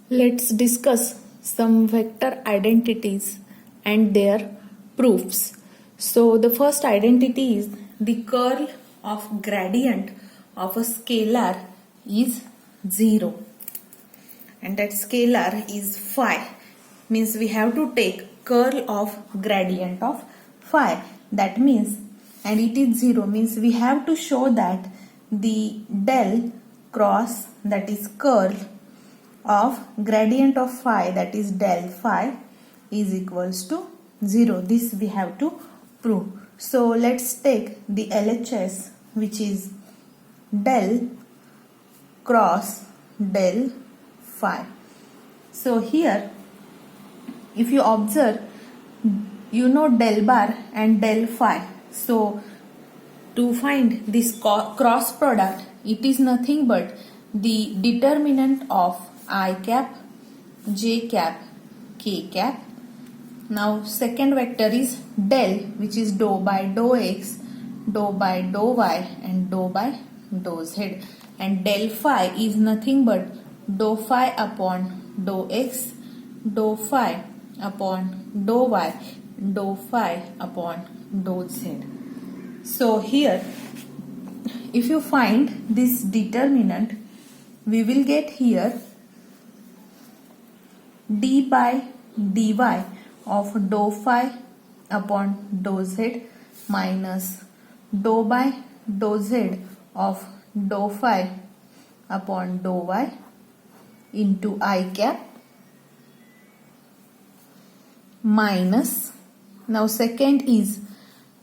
Let's discuss some vector identities and their proofs. So the first identity is the curl of gradient of a scalar is 0, and that scalar is phi. Means we have to take curl of gradient of phi. That means, and it is 0, means we have to show that the del cross, that is curl of gradient of phi, that is del phi, is equals to 0. This we have to prove. So let's take the LHS, which is del cross del phi. So here, if you observe, you know del bar and del phi. So to find this cross product, it is nothing but the determinant of I cap, j cap, k cap. Now second vector is del, which is dou by dou x, dou by dou y, and dou by dou z. And del phi is nothing but dou phi upon dou x, dou phi upon dou y, dou phi upon dou z. So here, if you find this determinant, we will get here d by dy of dou phi upon dou z minus dou by dou z of dou phi upon dou y into I cap minus, now second is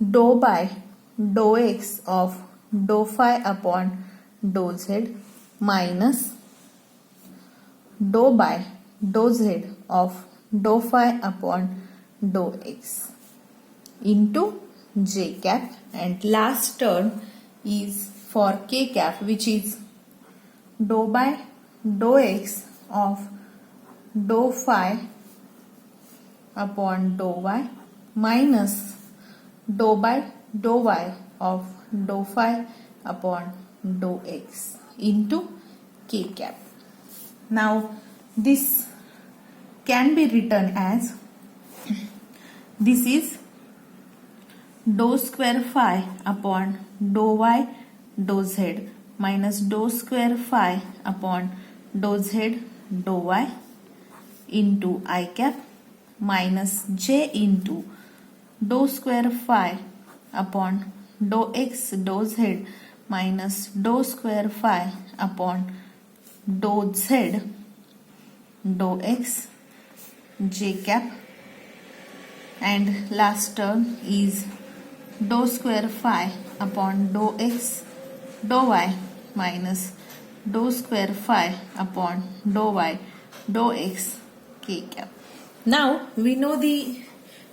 dou by dou x of dou phi upon dou z minus dou by dou z of dou phi upon dou x into j cap, and last term is for k cap, which is dou by dou x of dou phi upon dou y minus dou by dou y of dou phi upon dou x into k cap. Now this can be written as, this is dou square phi upon dou y dou z minus dou square phi upon dou z dou y into I cap minus j into dou square phi upon dou x dou z minus dou square phi upon dou z dou x j cap, and last term is dou square phi upon dou x dou y minus dou square phi upon dou y dou x k cap. Now we know the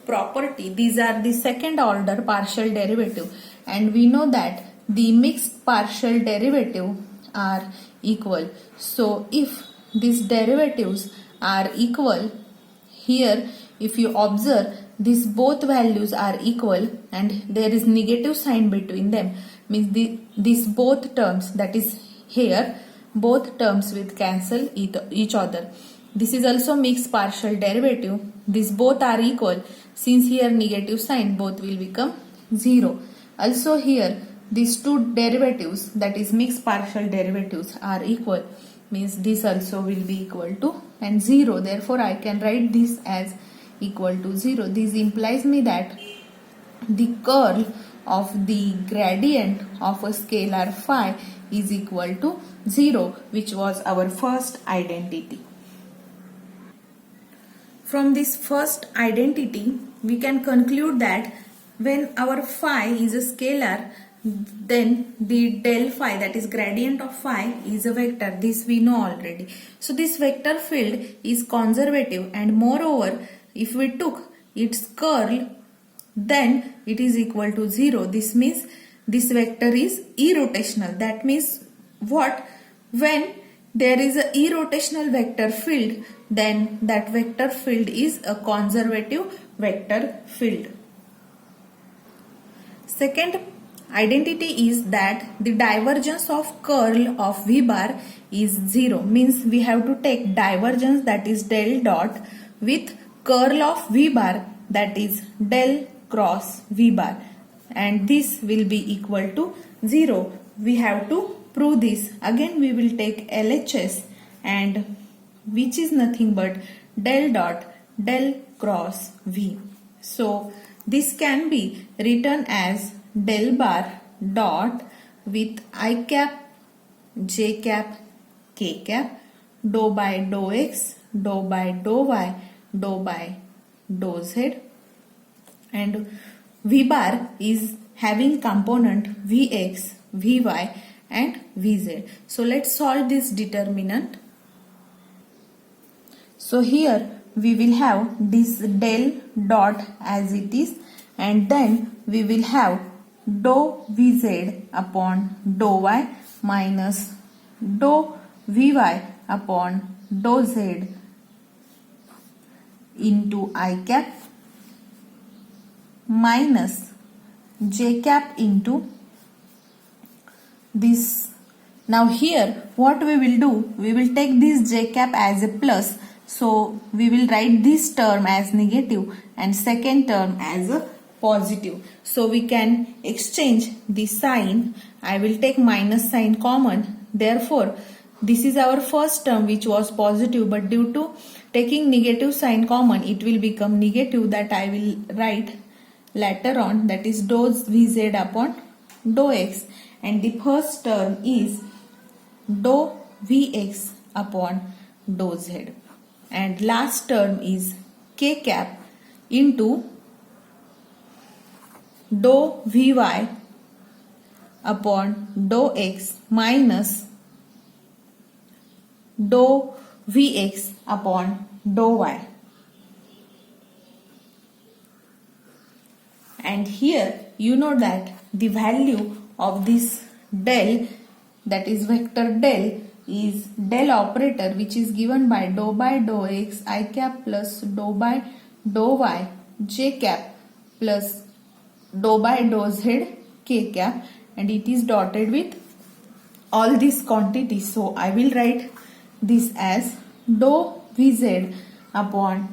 property, these are the second order partial derivative, and we know that the mixed partial derivative are equal. So if these derivatives are equal, here if you observe, these both values are equal and there is negative sign between them, means these both terms, that is here both terms will cancel each other. This is also mixed partial derivative, these both are equal, since here negative sign, both will become 0. Also here these two derivatives, that is mixed partial derivatives, are equal, means this also will be equal to and 0. Therefore I can write this as equal to 0. This implies me that the curl of the gradient of a scalar phi is equal to 0, which was our first identity. From this first identity, we can conclude that when our phi is a scalar, then the del phi, that is gradient of phi, is a vector. This we know already. So this vector field is conservative, and moreover, if we took its curl, then it is equal to 0. This means this vector is irrotational. That means what? When there is a irrotational vector field, then that vector field is a conservative vector field. Second identity is that the divergence of curl of V bar is 0. Means we have to take divergence, that is del dot, with curl of V bar, that is del cross V bar, and this will be equal to 0. We have to prove this. Again we will take LHS, and which is nothing but del dot del cross V. So this can be written as del bar dot with I cap, J cap, K cap, dou by dou x, dou by dou y, dou by dou z, and V bar is having component Vx, Vy and Vz. So let's solve this determinant. So here we will have this del dot as it is, and then we will have dou Vz upon dou y minus dou Vy upon dou z into I cap minus J cap into this. Now here what we will do, we will take this J cap as a plus, so we will write this term as negative and second term as a positive. So we can exchange the sign. I will take minus sign common. Therefore this is our first term which was positive, but due to taking negative sign common it will become negative, that I will write later on, that is dou Vz upon dou x, and the first term is dou Vx upon dou z, and last term is K cap into dou Vy upon dou x minus dou Vx upon dou y. And here you know that the value of this del, that is vector del, is del operator, which is given by dou x I cap plus dou by dou y J cap plus dou by dou z K cap, and it is dotted with all these quantities. So I will write this as dou Vz upon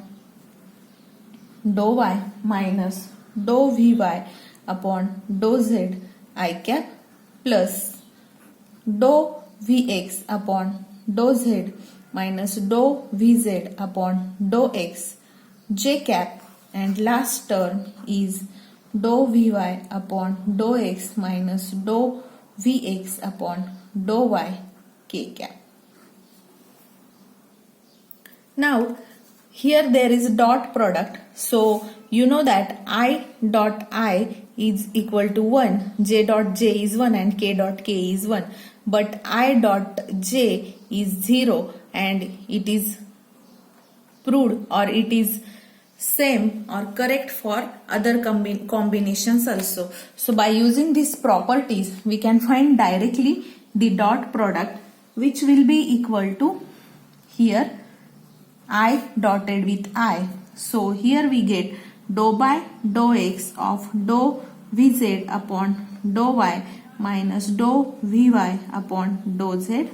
dou y minus dou Vy upon dou z I cap plus dou Vx upon dou z minus dou Vz upon dou x J cap, and last term is dou Vy upon dou x minus dou Vx upon dou y K cap. Now here there is a dot product, so you know that I dot I is equal to 1, J dot J is 1 and K dot K is 1, but I dot J is 0, and it is proved, or it is same or correct for other combinations also. So by using these properties we can find directly the dot product, which will be equal to here I dotted with I. So here we get dou by dou x of dou Vz upon dou y minus dou Vy upon dou z,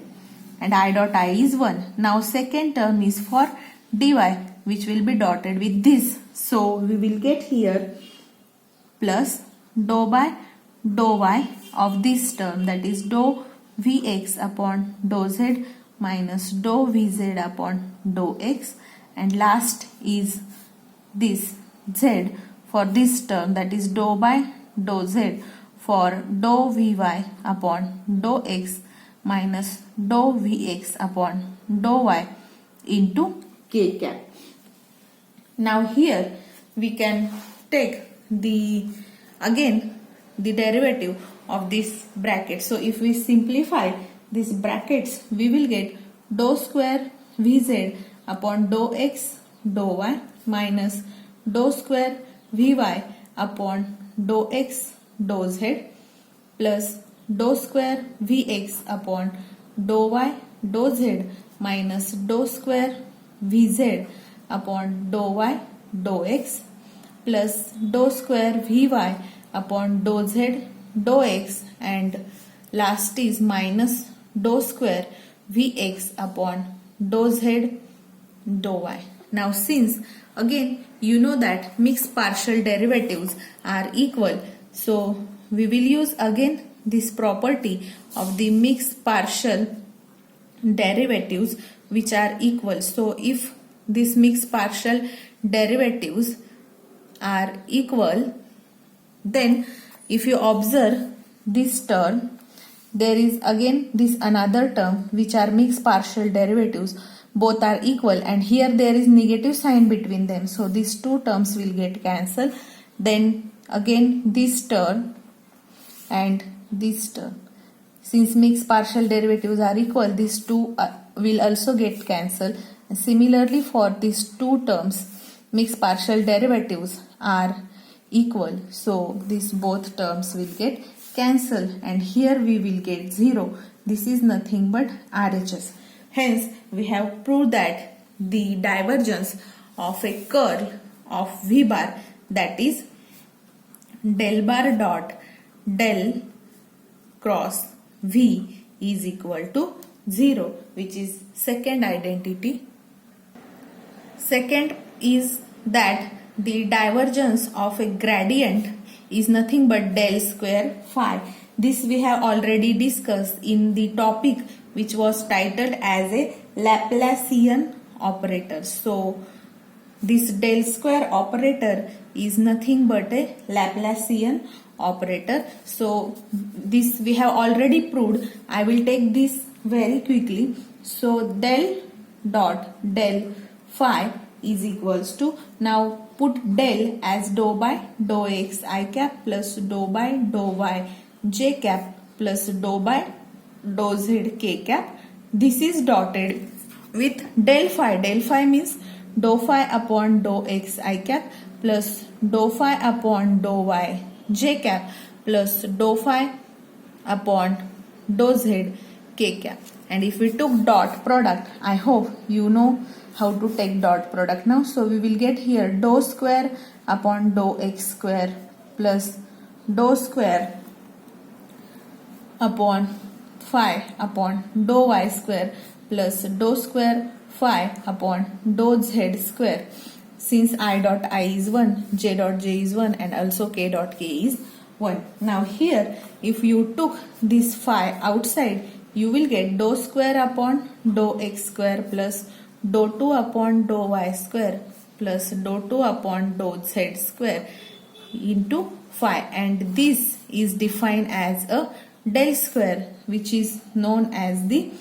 and I dot I is 1. Now second term is for dy, which will be dotted with this. So we will get here plus dou by dou y of this term, that is dou Vx upon dou z minus dou Vz upon dou x, and last is this z for this term, that is dou by dou z for dou Vy upon dou x minus dou Vx upon dou y into K cap. Now here we can take the derivative of this bracket. So if we simplify these brackets, we will get dou square Vz upon dou x dou y minus dou square Vy upon dou x dou z plus dou square Vx upon dou y dou z minus dou square Vz upon dou y dou x plus dou square Vy upon dou z dou x, and last is minus dou square Vx upon dou z dou y. Now since again you know that mixed partial derivatives are equal, so we will use again this property of the mixed partial derivatives which are equal. So if these mixed partial derivatives are equal, then if you observe this term, there is again this another term which are mixed partial derivatives, both are equal, and here there is negative sign between them, so these two terms will get cancelled. Then again this term and this term, since mixed partial derivatives are equal, these two will also get cancelled. And similarly for these two terms, mixed partial derivatives are equal, so these both terms will get cancelled, and here we will get 0. This is nothing but RHS. Hence we have proved that the divergence of a curl of V bar, that is del bar dot del cross V, is equal to 0, which is second identity. Second is that the divergence of a gradient is nothing but del square phi. This we have already discussed in the topic which was titled as a Laplacian operator. So this del square operator is nothing but a Laplacian operator. So this we have already proved. I will take this very quickly. So del dot del phi is equals to, now put del as dou by dou x I cap plus dou by dou y j cap plus dou by dou z k cap. This is dotted with del phi. Del phi means dou phi upon dou x I cap plus dou phi upon dou y j cap plus dou phi upon dou z k cap. And if we took dot product, I hope you know how to take dot product now. So we will get here dou square upon dou x square plus dou square upon phi upon dou y square plus dou square phi upon dou z square. Since I dot I is 1, j dot j is 1, and also k dot k is 1. Now here if you took this phi outside, you will get dou square upon dou x square plus dou 2 upon dou y square plus dou 2 upon dou z square into phi, and this is defined as a del square, which is known as the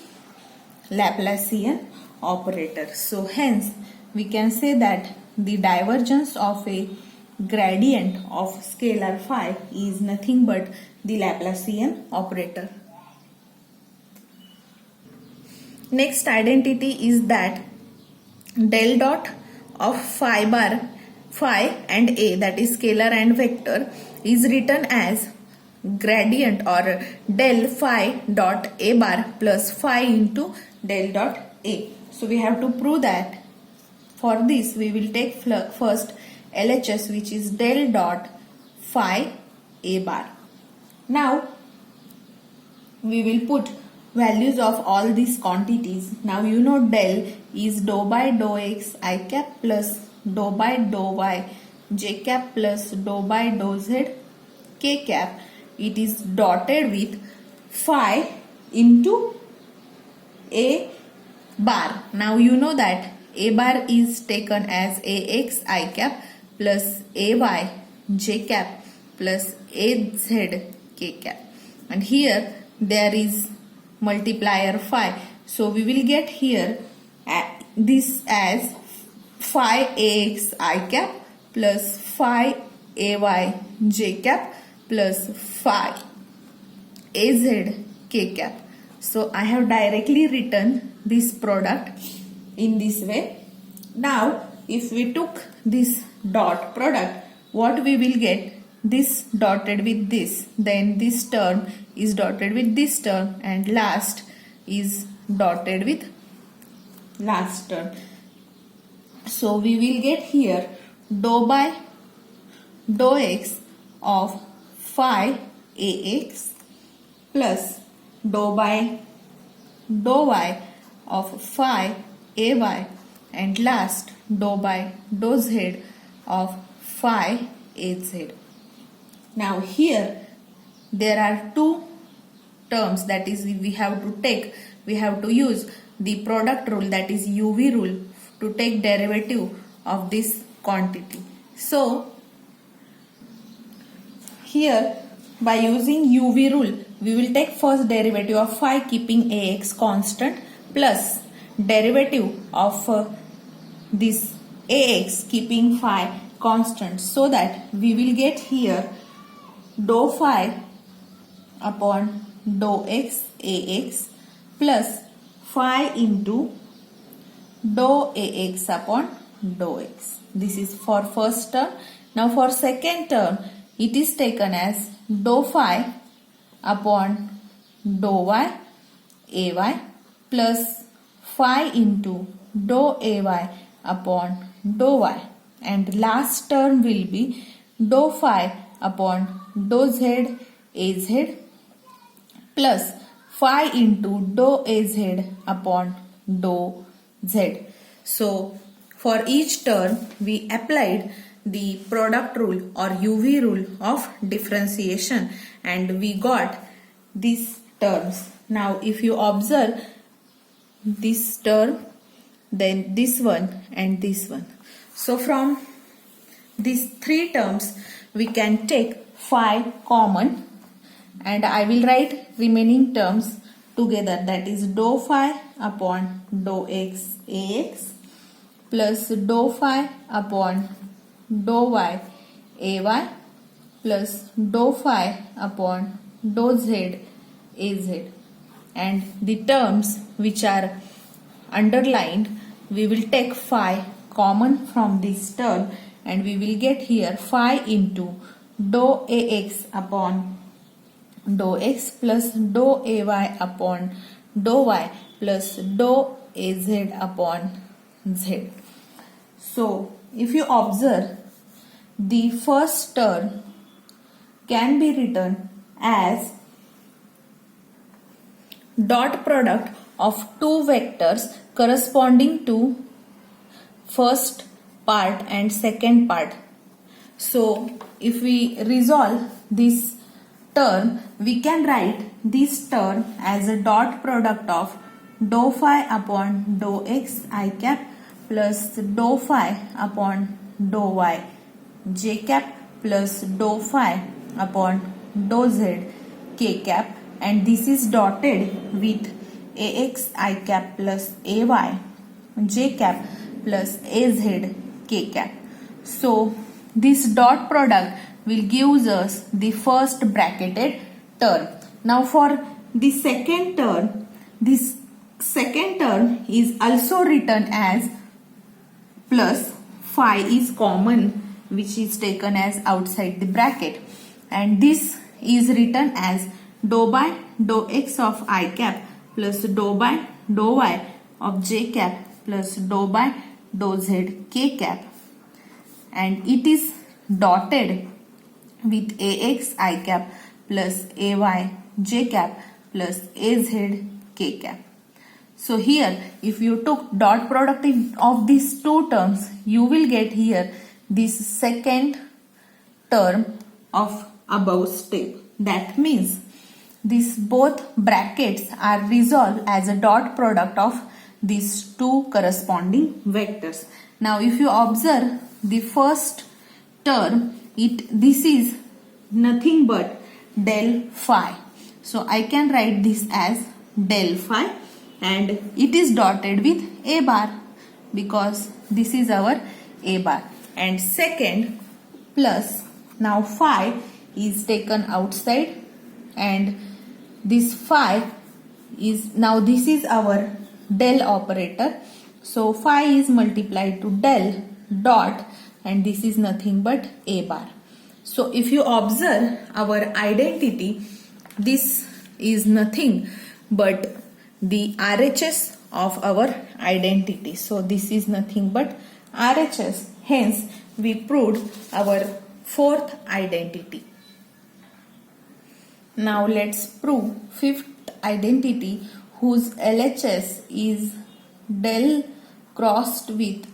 Laplacian operator. So hence we can say that the divergence of a gradient of scalar phi is nothing but the Laplacian operator. Next identity is that del dot of phi bar, phi and a, that is scalar and vector, is written as gradient or del phi dot a bar plus phi into del dot a. So we have to prove that. For this we will take first LHS, which is del dot phi a bar. Now we will put values of all these quantities. Now you know del is dou by dou x I cap plus dou by dou y j cap plus dou by dou z k cap. It is dotted with phi into a bar. Now you know that a bar is taken as ax I cap plus ay j cap plus az k cap, and here there is multiplier phi. So we will get here this as phi ax I cap plus phi ay j cap plus phi az k cap. So I have directly written this product in this way. Now if we took this dot product, what we will get? This dotted with this, then this term is dotted with this term, and last is dotted with last term. So we will get here dou by dou x of phi ax plus dou by dou y of phi ay, and last dou by dou z of phi az. Now here there are two terms, that is we have to use the product rule, that is UV rule, to take derivative of this quantity. So here by using UV rule we will take first derivative of phi keeping ax constant plus derivative of this ax keeping phi constant, so that we will get here dou phi upon dou x ax plus phi into dou ax upon dou x. This is for first term. Now for second term it is taken as dou phi upon dou y ay plus phi into dou ay upon dou y, and last term will be dou phi upon dou z az plus phi into dou az upon dou z. So for each term we applied the product rule or UV rule of differentiation and we got these terms. Now if you observe this term, then this one and this one, so from these three terms we can take phi common, and I will write remaining terms together, that is dou phi upon dou x ax plus dou phi upon dou y ay plus dou phi upon dou z az, and the terms which are underlined we will take phi common from this term and we will get here phi into dou ax upon dou x plus dou ay upon dou y plus dou az upon z. So if you observe, the first term can be written as dot product of two vectors corresponding to first part and second part. So if we resolve this term, we can write this term as a dot product of dou phi upon dou x I cap plus dou phi upon dou y j cap plus dou phi upon dou z k cap, and this is dotted with ax I cap plus ay j cap plus az k cap. So this dot product will give us the first bracketed term. Now for the second term, this second term is also written as plus phi is common, which is taken as outside the bracket, and this is written as dou by dou x of I cap plus dou by dou y of j cap plus dou by dou z k cap, and it is dotted with ax I cap plus ay j cap plus az k cap. So here if you took dot product of these two terms, you will get here this second term of above step. That means these both brackets are resolved as a dot product of these two corresponding vectors. Now if you observe the first term, this is nothing but del phi. So I can write this as del phi, and it is dotted with a bar because this is our a bar. And second plus, now phi is taken outside, and this phi is, now this is our del operator. So phi is multiplied to del dot, and this is nothing but a bar. So if you observe our identity, this is nothing but the RHS of our identity. So this is nothing but RHS. Hence we proved our fourth identity. Now let's prove fifth identity, whose LHS is del crossed with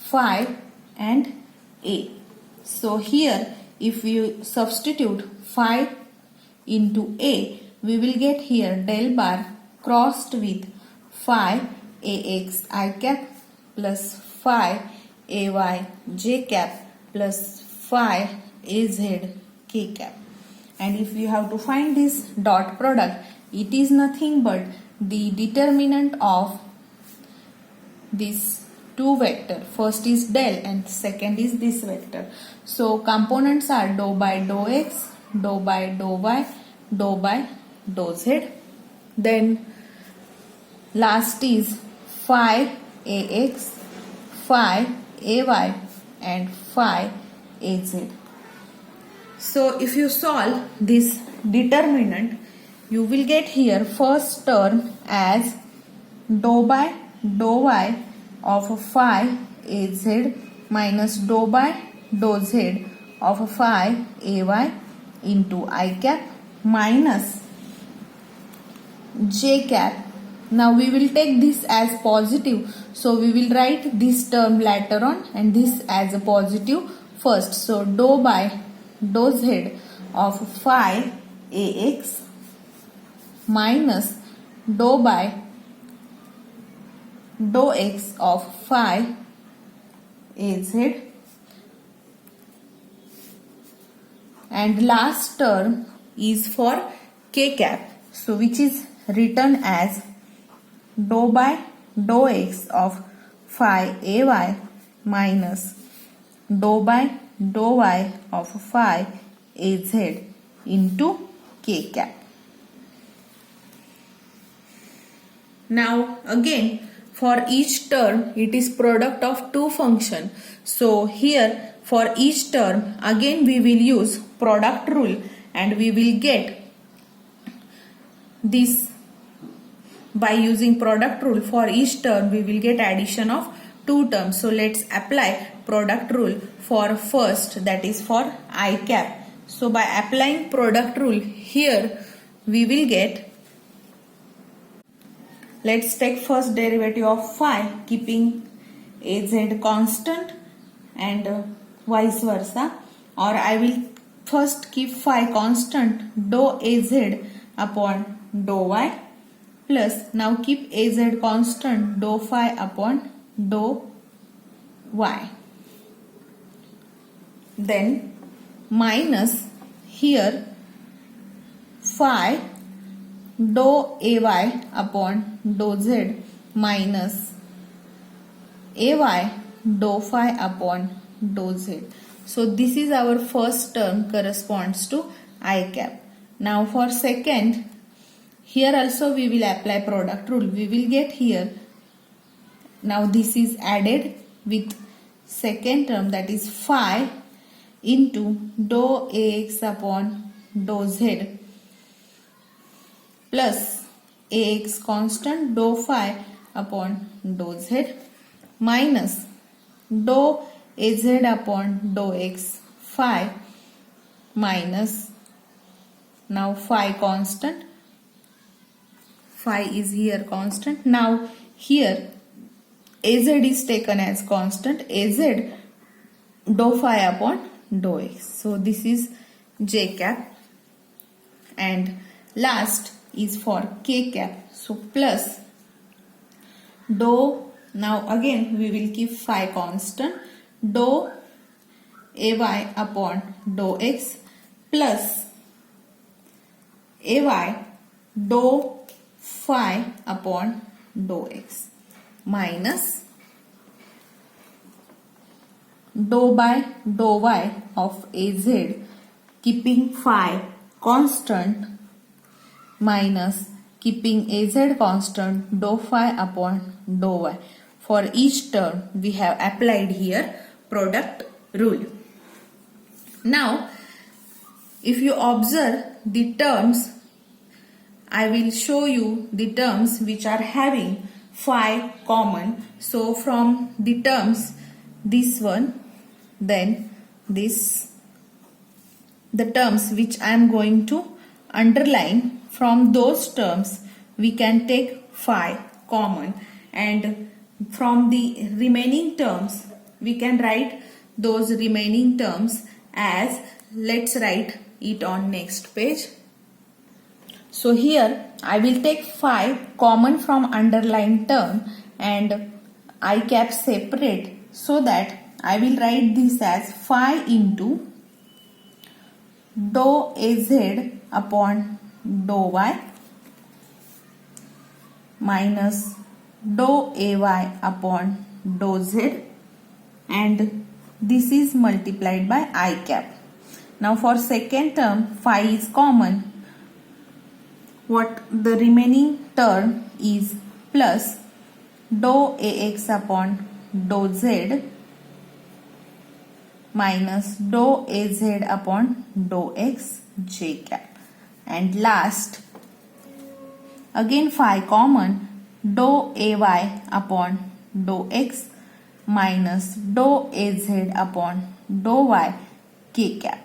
phi and A. So here if we substitute phi into A, we will get here del bar crossed with phi AX I cap plus phi AY J cap plus phi AZ K cap. And if you have to find this dot product, it is nothing but the determinant of these two vector. First is del and second is this vector. So components are dou by dou x, dou by dou y, dou by dou z. Then last is phi ax, phi ay and phi az. So if you solve this determinant, you will get here first term as dou by dou y of phi az minus dou by dou z of phi ay into I cap minus j cap. Now we will take this as positive, so we will write this term later on and this as a positive first. So dou by dou z of phi ax minus dou by dou x of phi az, and last term is for k cap, so which is written as dou by dou x of phi ay minus dou by dou y of phi az into k cap. Now again for each term it is product of two function. So here for each term again we will use product rule and we will get this by using product rule. For each term we will get addition of two terms. So let's apply product rule for first, that is for I cap. So by applying product rule here we will get, let's take first derivative of phi keeping az constant and vice versa, or I will first keep phi constant dou az upon dou y plus now keep az constant dou phi upon dou y, then minus here phi dou ay upon dou z minus ay dou phi upon dou z. So this is our first term corresponds to I cap. Now for second, here also we will apply product rule. We will get here, now this is added with second term, that is phi into dou ax upon dou z plus ax constant dou phi upon dou z minus dou az upon dou x phi minus now phi constant, phi is here constant. Now here az is taken as constant, az dou phi upon dou x. So this is j cap, and last is for k cap. So plus dou, now again we will keep phi constant, dou ay upon dou x plus ay dou phi upon dou x minus dou by dou y of az keeping phi constant minus keeping az constant dou phi upon dou y. For each term we have applied here product rule. Now if you observe the terms, I will show you the terms which are having phi common. So from the terms, this one, then this, the terms which I am going to underline, from those terms we can take phi common, and from the remaining terms we can write those remaining terms as, let's write it on next page. So here I will take phi common from underlined term and I cap separate, so that I will write this as phi into dou az upon dou y minus dou ay upon dou z, and this is multiplied by I cap. Now for second term, phi is common. What the remaining term is plus dou ax upon dou z minus dou az upon dou x j cap, and last again phi common, dou ay upon dou x minus dou az upon dou y k cap,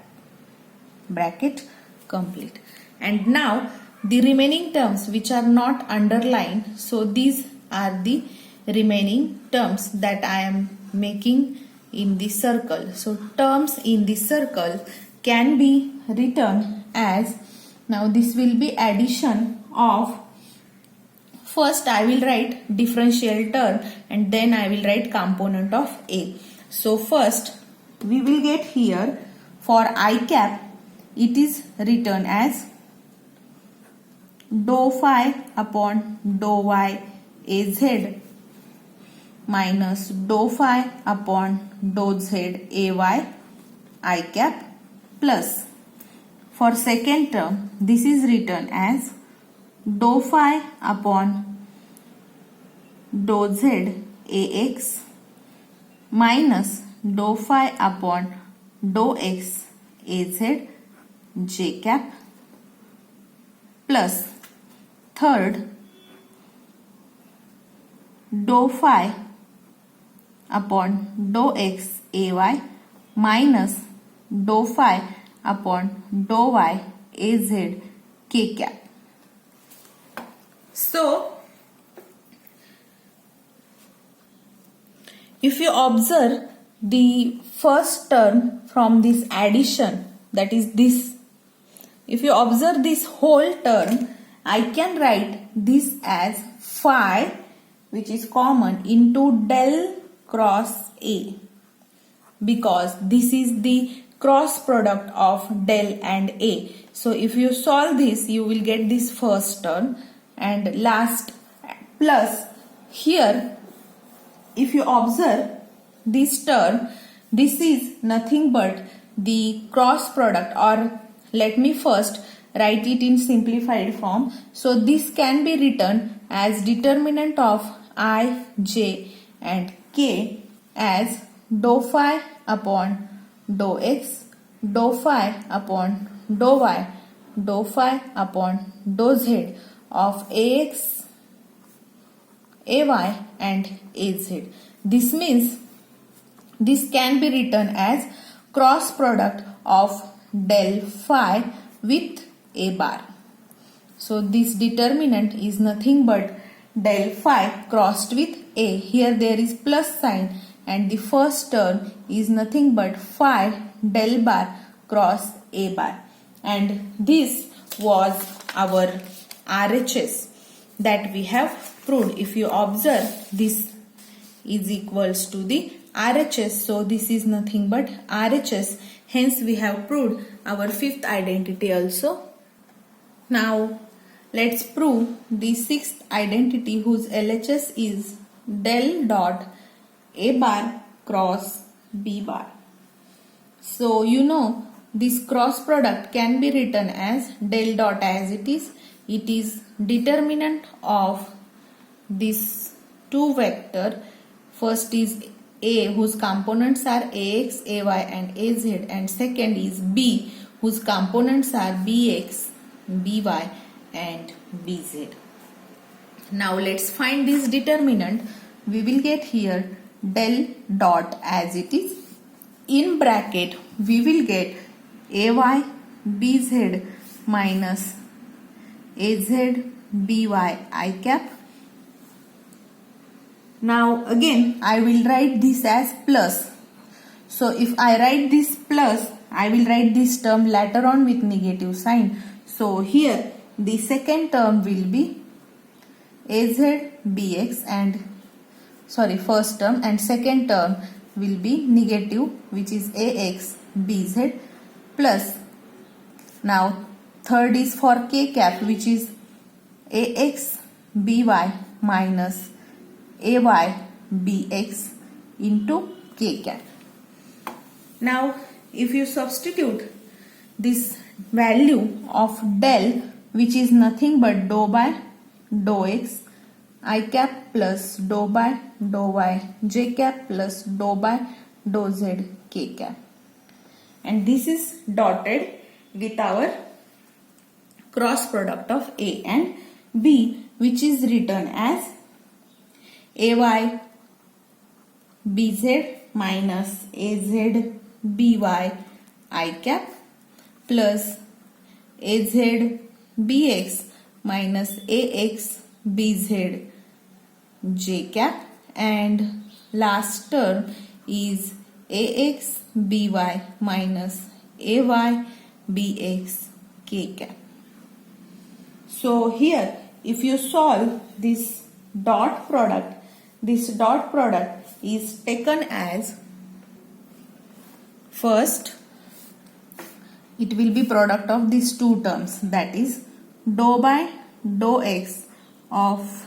bracket complete. And now the remaining terms which are not underlined, so these are the remaining terms that I am making in the circle. So terms in the circle can be written as, now this will be addition of, first I will write differential term and then I will write component of A. So first we will get here for I cap, it is written as dou phi upon dou y az minus dou phi upon dou z ay I cap, plus for second term this is written as dou phi upon dou z ax minus dou phi upon dou x az j cap, plus third dou phi upon dou x ay minus dou phi upon dou y az k cap. So if you observe the first term from this addition, that is this, if you observe this whole term, I can write this as phi, which is common, into del cross A, because this is the cross product of del and A. So if you solve this, you will get this first term, and last plus here if you observe this term, this is nothing but the cross product, or let me first write it in simplified form. So this can be written as determinant of I, j and k as dou phi upon dou x, dou phi upon dou y, dou phi upon dou z of ax, ay and az. This means this can be written as cross product of del phi with a bar. So this determinant is nothing but del phi crossed with a. Here there is plus sign and the first term is nothing but phi del bar cross a bar. And this was our RHS that we have proved. If you observe, this is equals to the RHS. So this is nothing but RHS. Hence we have proved our fifth identity also. Now let's prove the sixth identity, whose LHS is del dot A bar cross B bar. So you know this cross product can be written as del dot as it is. It is determinant of this two vector. First is A, whose components are Ax, Ay and Az, and second is B, whose components are Bx, By and Bz. Now let's find this determinant. We will get here del dot as it is. In bracket we will get Ay Bz minus Az By I cap Now again I will write this as plus. So if I write this plus, I will write this term later on with negative sign. So here the second term will be az bx and first term, and second term will be negative, which is ax bz plus. Now third is for k cap, which is ax by minus ay bx into k cap. Now if you substitute this value of del, which is nothing but dou by dou x I cap plus dou by dou y j cap plus dou by dou z k cap, and this is dotted with our cross product of a and b, which is written as ay bz minus az by I cap plus az bx minus ax bz j cap, and last term is ax by minus ay bx k cap. So here if you solve this dot product is taken as, first it will be product of these two terms, that is dou by dou x of,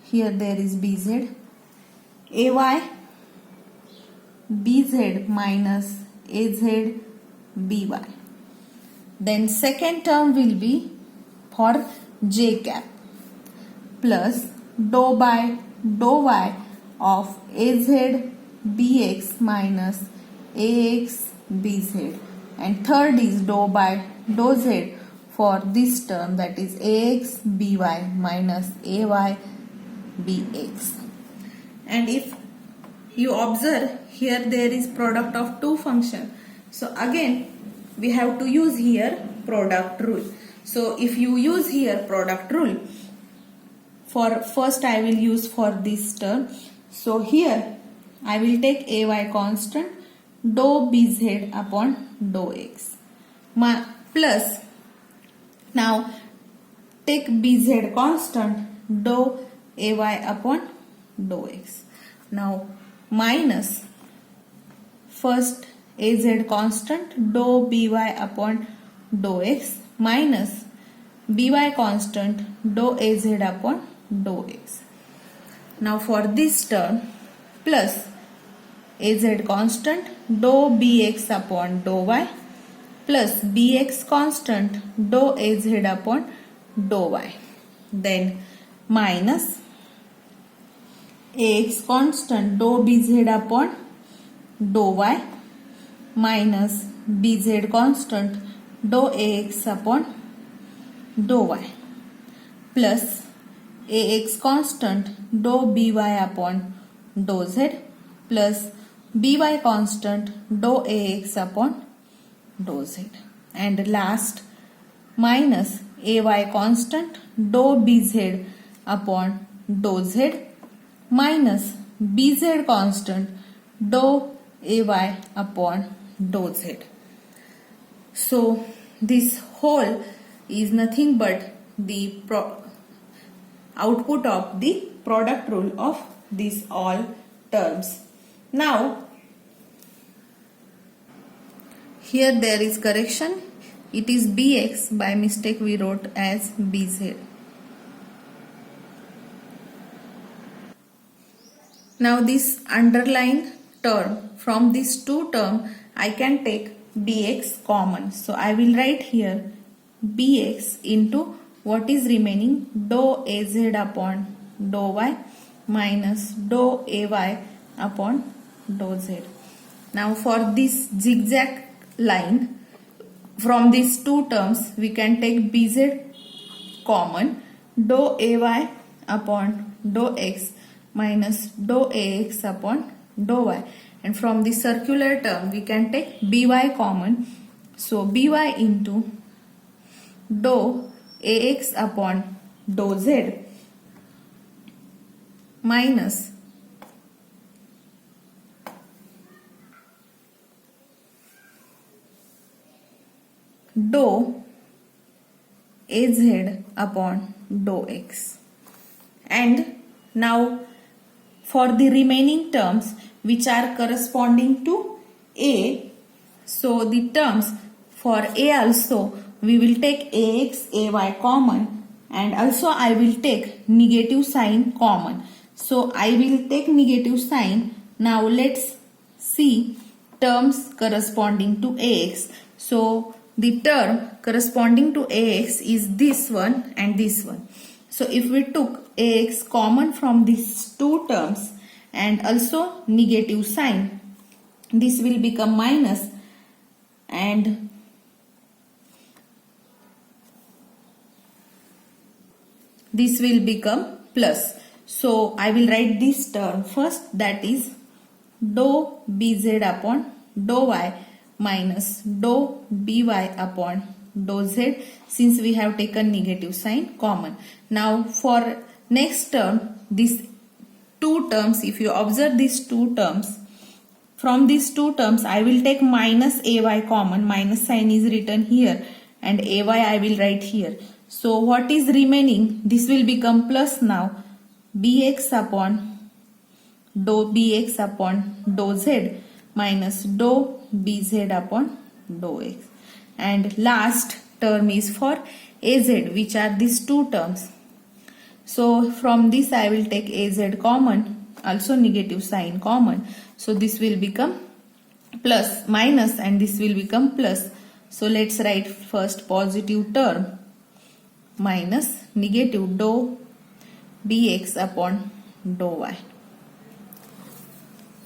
here there is bz, ay bz minus az by. Then second term will be for j cap plus dou by dou y of az bx minus ax bz, and third is dou by dou z for this term, that is ax by minus ay bx. And if you observe here there is product of two functions, so again we have to use here product rule. So if you use here product rule, for first I will use for this term. So here I will take ay constant dou bz upon dou x plus, now take bz constant dou ay upon dou x, now minus first az constant dou by upon dou x minus by constant dou az upon dou x. Now for this term plus az constant dou bx upon dou y plus bx constant dou az upon dou y, then minus ax constant dou bz upon dou y minus bz constant dou ax upon dou y plus ax constant dou by upon dou z plus by constant dou ax upon dou z, and last minus ay constant dou bz upon dou z minus bz constant dou ay upon dou z. So this whole is nothing but the output of the product rule of these all terms. Now here there is correction, it is bx, by mistake we wrote as bz. Now this underlined term, from these two terms I can take bx common, so I will write here bx into what is remaining dou az upon dou y minus dou ay upon dou z. Now for this zigzag line, from these two terms we can take bz common, dou ay upon dou x minus dou ax upon dou y, and from the circular term we can take by common, so by into dou ax upon dou z minus dou az upon dou x. And now for the remaining terms which are corresponding to a, so the terms for a also we will take ax ay common, and also I will take negative sign common. So I will take negative sign. Now let's see terms corresponding to ax. So the term corresponding to ax is this one and this one. So if we took ax common from these two terms and also negative sign, this will become minus and this will become plus. So I will write this term first, that is dou bz upon dou y minus dou by upon dou z, since we have taken negative sign common. Now for next term, these two terms, if you observe these two terms, from these two terms I will take minus ay common. Minus sign is written here and ay I will write here. So what is remaining? This will become plus now, bx upon dou z minus dou bz upon dou x. And last term is for az, which are these two terms. So from this I will take az common, also negative sign common. So this will become plus minus and this will become plus. So let's write first positive term minus negative dou bx upon dou y.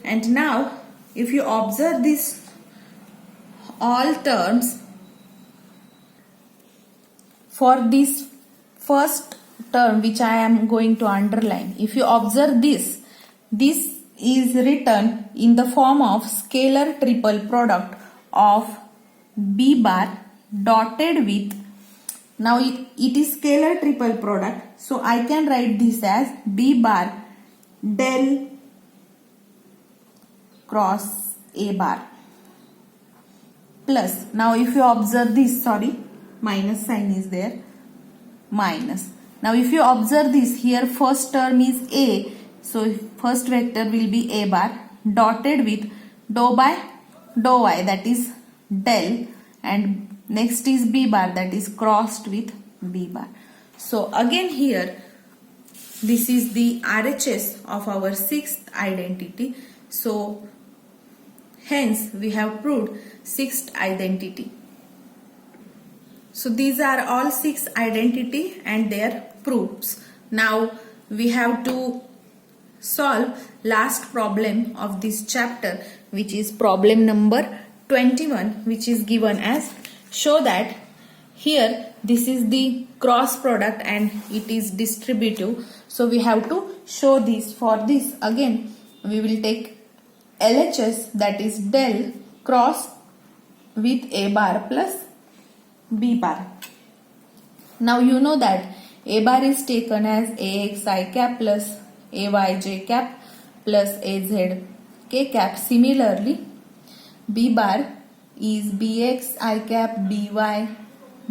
And now if you observe this all terms, for this first term which I am going to underline, if you observe this is written in the form of scalar triple product of b bar dotted with, now it is scalar triple product, so I can write this as b bar del cross a bar plus, now if you observe this, sorry, minus sign is there, minus. Now if you observe this, here first term is a, so first vector will be a bar dotted with dou by dou y, that is del, and next is b bar, that is crossed with b bar. So again here this is the RHS of our sixth identity. So hence we have proved sixth identity. So these are all six identity and their proofs. Now we have to solve last problem of this chapter, which is problem number 21, which is given as, show that here this is the cross product and it is distributive. So we have to show this. For this again we will take LHS, that is del cross with a bar plus b bar. Now you know that a bar is taken as ax I cap plus ay j cap plus az k cap. Similarly b bar is bx I cap by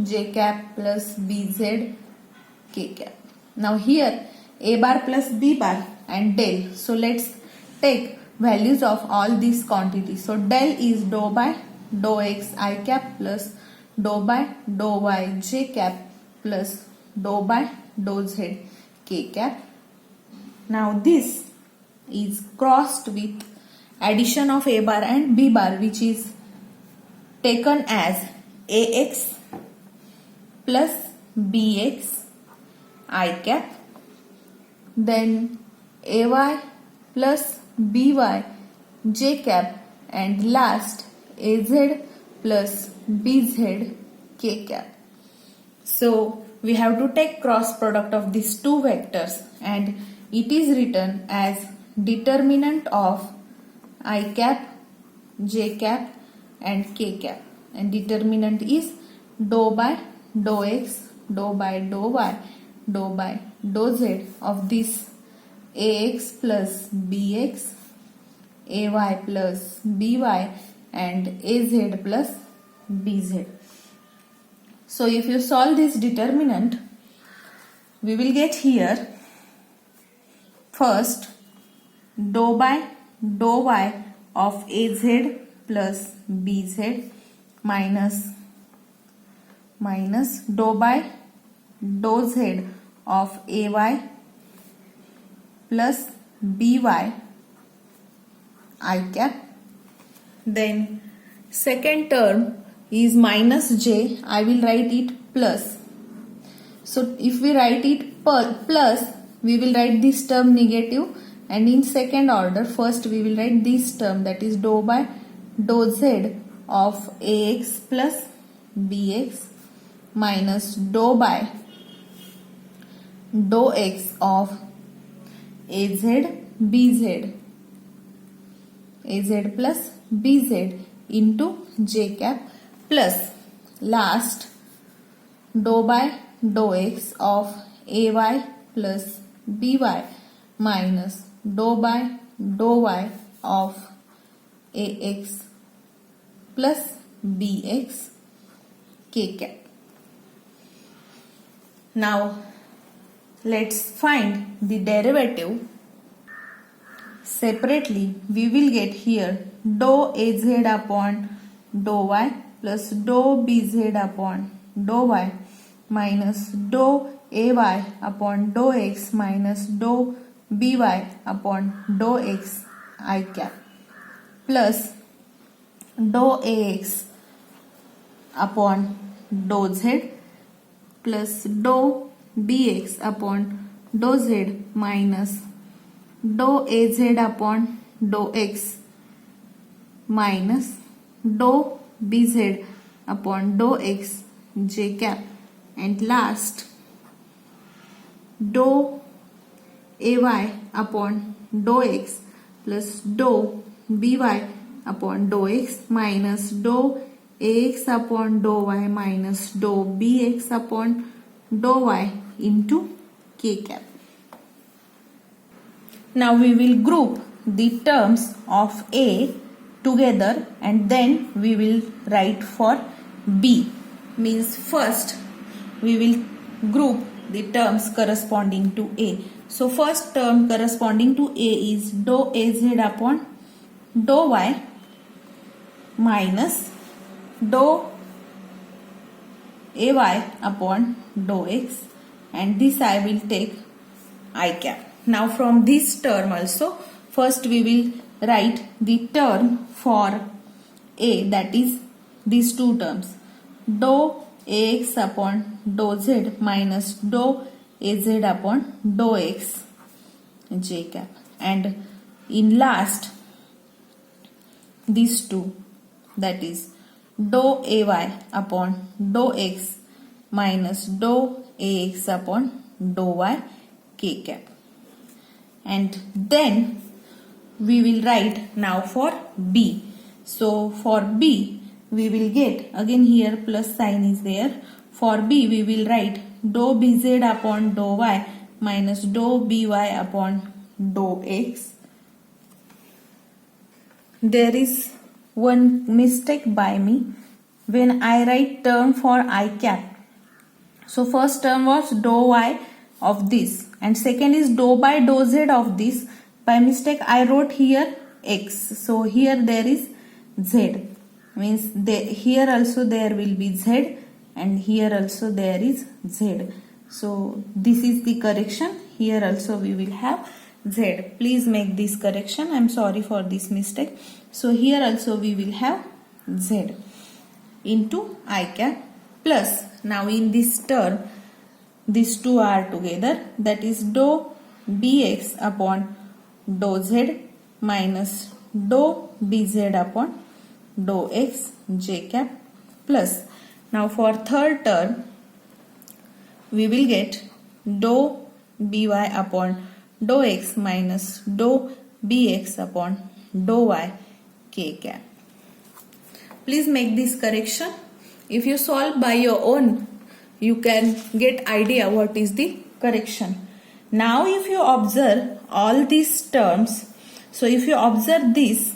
j cap plus bz k cap. Now here a bar plus b bar and del. So let's take values of all these quantities. So del is dou by dou x I cap plus dou by dou y j cap plus dou by dou z k cap. Now this is crossed with addition of a bar and b bar, which is taken as ax plus bx I cap, then ay plus by j cap, and last az plus bz k cap. So we have to take cross product of these two vectors, and it is written as determinant of I cap, j cap and k cap, and determinant is dou by dou x, dou by dou y, dou by dou z of this ax plus bx, ay plus by and az plus bz. So if you solve this determinant, we will get here first dou by dou y of az plus bz minus dou by dou z of ay plus by I cap. Then second term is minus j. I will write it plus. So if we write it plus, we will write this term negative, and in second order first we will write this term, that is dou by dou z of ax plus bx minus dou by dou x of az plus bz into j cap plus last dou by dou x of ay plus by minus dou by dou y of ax plus bx k cap. Now let's find the derivative. Separately we will get here dou az upon dou y plus dou bz upon dou y minus dou ay upon dou x minus dou by upon dou x I cap plus dou ax upon dou z plus dou bx upon dou z minus dou az upon dou x minus dou bz upon dou x j cap, and last dou ay upon dou x plus dou by upon dou x minus dou ax upon dou y minus dou bx upon dou y into k cap. Now we will group the terms of A together and then we will write for B. Means first we will group the terms corresponding to A. So first term corresponding to A is dou az upon dou y minus dou ay upon dou x, and this I will take I cap. Now from this term also, first we will write the term for A, that is these two terms, dou ax upon dou z minus dou az upon dou x j cap, and in last these two, that is dou ay upon dou x minus dou ax upon dou y k cap. And then we will write now for B. So for B we will get, again here plus sign is there, for B we will write dou bz upon dou y minus dou by upon dou x. There is one mistake by me when I write term for I cap. So first term was dou y of this and second is dou by dou z of this. By mistake I wrote here x. So here there is z. Means here also there will be z and here also there is z. So this is the correction. Here also we will have z. Please make this correction. I am sorry for this mistake. So here also we will have z into I cap plus, now in this term these two are together, that is dou bx upon dou z minus dou bz upon dou x j cap plus, now for third term we will get dou by upon dou x minus dou bx upon dou y k cap. Please make this correction. If you solve by your own, you can get idea what is the correction. Now if you observe all these terms. So if you observe this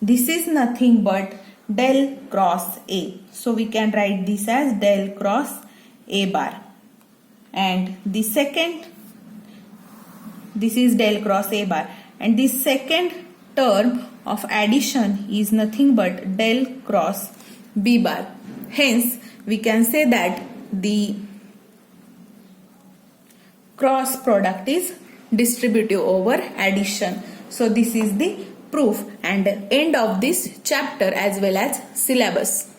is nothing but del cross A. So we can write this as del cross A bar. And the second, this is del cross A bar. And the second term of addition is nothing but del cross B bar. Hence, we can say that the cross product is distributive over addition. So this is the proof and end of this chapter as well as syllabus.